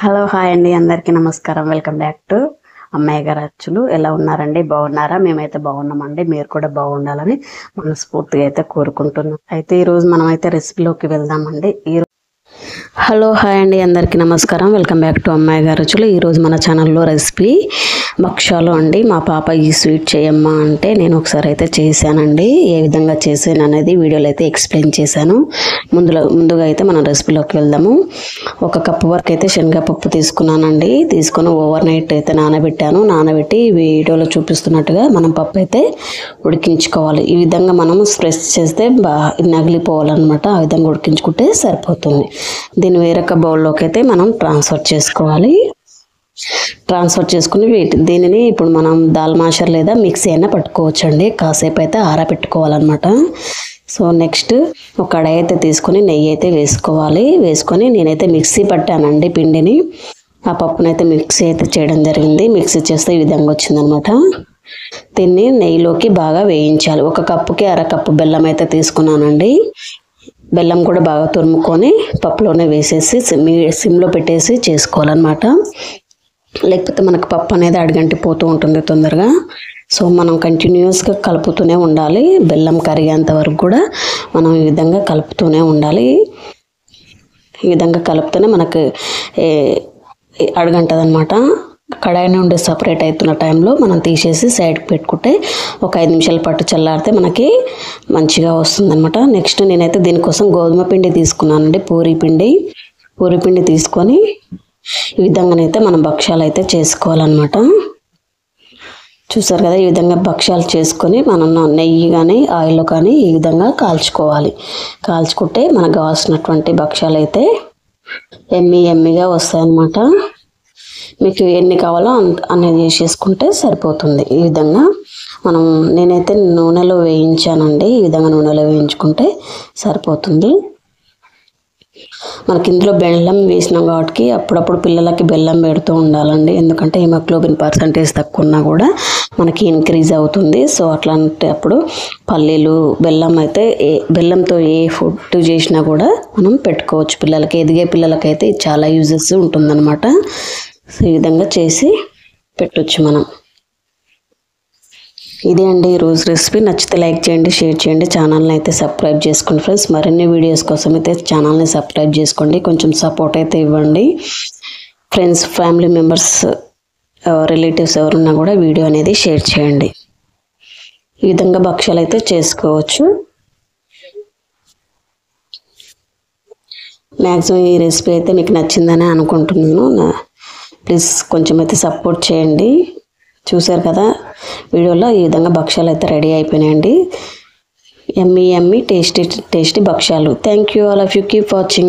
Hello hi అండి, అందరికీ నమస్కారం. వెల్కమ్ బ్యాక్ టు అమ్మాయి గారు అచ్చులు. ఎలా ఉన్నారండి? బాగున్నారా? మేమైతే బాగున్నామండి. మీరు కూడా బాగుండాలని మనస్ఫూర్తిగా అయితే కోరుకుంటున్నాం. అయితే ఈరోజు మనం అయితే రెసిపీలోకి వెళ్దామండి. హలో హాయ్ అండి, అందరికీ నమస్కారం. వెల్కమ్ బ్యాక్ టు అమ్మాయి గారు రుచులు. ఈరోజు మన ఛానల్లో రెసిపీ భక్షాలు అండి. మా పాప ఈ స్వీట్ చేయమ్మా అంటే నేను ఒకసారి అయితే చేశానండి. ఏ విధంగా చేశాను అనేది వీడియోలో అయితే ఎక్స్ప్లెయిన్ చేశాను. ముందుగా అయితే మనం రెసిపీలోకి వెళ్దాము. 1 కప్పు వరకు అయితే శనగపప్పు తీసుకున్నానండి. తీసుకొని ఓవర్ నైట్ అయితే నానబెట్టి వీడియోలో చూపిస్తున్నట్టుగా మనం పప్పు అయితే ఉడికించుకోవాలి. ఈ విధంగా మనం ప్రెస్ చేస్తే నగిలిపోవాలన్నమాట. ఆ విధంగా ఉడికించుకుంటే సరిపోతుంది. దీన్ని వేరొక బౌల్లోకి అయితే మనం ట్రాన్స్ఫర్ చేసుకోవాలి. ట్రాన్స్ఫర్ చేసుకుని దీనిని ఇప్పుడు మనం దాల్ మాషర్ లేదా మిక్సీ అయినా పట్టుకోవచ్చు అండి. కాసేపు అయితే ఆరబెట్టుకోవాలన్నమాట. సో నెక్స్ట్ ఒక కడాయి అయితే తీసుకొని నెయ్యి అయితే వేసుకోవాలి. వేసుకొని నేనైతే మిక్సీ పట్టానండి పిండిని. ఆ పప్పునైతే మిక్సీ అయితే చేయడం జరిగింది. మిక్సీ చేస్తే ఈ విధంగా వచ్చిందనమాట. దీన్ని నెయ్యిలోకి బాగా వేయించాలి. 1 కప్పుకి 1/2 కప్పు బెల్లం అయితే తీసుకున్నానండి. బెల్లం కూడా బాగా తురుముకొని పప్పులోనే వేసేసి సిమ్లో పెట్టేసి చేసుకోవాలన్నమాట. లేకపోతే మనకు పప్పు అనేది అడుగంటిపోతూ ఉంటుంది తొందరగా. సో మనం కంటిన్యూస్గా కలుపుతూనే ఉండాలి. బెల్లం కరిగేంత వరకు కూడా మనం ఈ విధంగా కలుపుతూనే ఉండాలి. ఈ విధంగా కలుపుతూనే మనకు అడుగంటదనమాట. కడాయి నుండి సపరేట్ అవుతున్న టైంలో మనం తీసేసి సైడ్కి పెట్టుకుంటే ఒక 5 నిమిషాల పాటు చల్లారితే మనకి మంచిగా వస్తుందన్నమాట. నెక్స్ట్ నేనైతే దీనికోసం గోధుమ పిండి తీసుకున్నానండి. పూరీ పిండి తీసుకొని ఈ విధంగానైతే మనం భక్షాలు అయితే చేసుకోవాలన్నమాట. చూసారు కదా, ఈ విధంగా భక్షాలు చేసుకొని మనం నెయ్యి కానీ ఆయిల్లో కానీ ఈ విధంగా కాల్చుకోవాలి. కాల్చుకుంటే మనకు కావాల్సినటువంటి భక్షాలు అయితే ఎమ్మీగా వస్తాయన్నమాట. మీకు ఎన్ని కావాలో అనేది చేసేసుకుంటే సరిపోతుంది. ఈ విధంగా నేనైతే నూనెలో వేయించానండి. ఈ విధంగా నూనెలో వేయించుకుంటే సరిపోతుంది. మనకి ఇందులో బెల్లం వేసినాం కాబట్టి అప్పుడప్పుడు పిల్లలకి బెల్లం పెడుతూ ఉండాలండి. ఎందుకంటే హిమోగ్లోబిన్ పర్సంటేజ్ తక్కువ ఉన్నా కూడా మనకి ఇంక్రీజ్ అవుతుంది. సో అట్లాంటి అప్పుడు పల్లీలు బెల్లం అయితే బెల్లంతో ఏ ఫుడ్ చేసినా కూడా మనం పెట్టుకోవచ్చు. పిల్లలకి ఎదిగే పిల్లలకైతే చాలా యూజెస్ ఉంటుందన్నమాట. సో ఈ విధంగా చేసి పెట్టొచ్చు మనం. ఇదే అండి ఈరోజు రెసిపీ. నచ్చితే లైక్ చేయండి, షేర్ చేయండి, ఛానల్ని అయితే సబ్స్క్రైబ్ చేసుకోండి ఫ్రెండ్స్. మరిన్ని వీడియోస్ కోసం అయితే ఛానల్ని సబ్స్క్రైబ్ చేసుకోండి. కొంచెం సపోర్ట్ అయితే ఇవ్వండి ఫ్రెండ్స్. ఫ్యామిలీ మెంబర్స్ రిలేటివ్స్ ఎవరున్నా కూడా వీడియో అనేది షేర్ చేయండి. ఈ విధంగా భక్షాలు అయితే చేసుకోవచ్చు. మ్యాక్సిమం ఈ రెసిపీ అయితే మీకు నచ్చిందని అనుకుంటున్నాను. ప్లీజ్ కొంచెం అయితే సపోర్ట్ చేయండి. చూసారు కదా వీడియోలో ఈ విధంగా భక్షాలు అయితే రెడీ అయిపోయినాయండి. యమ్మీ టేస్టీ భక్షాలు. Thank you all of you. Keep watching.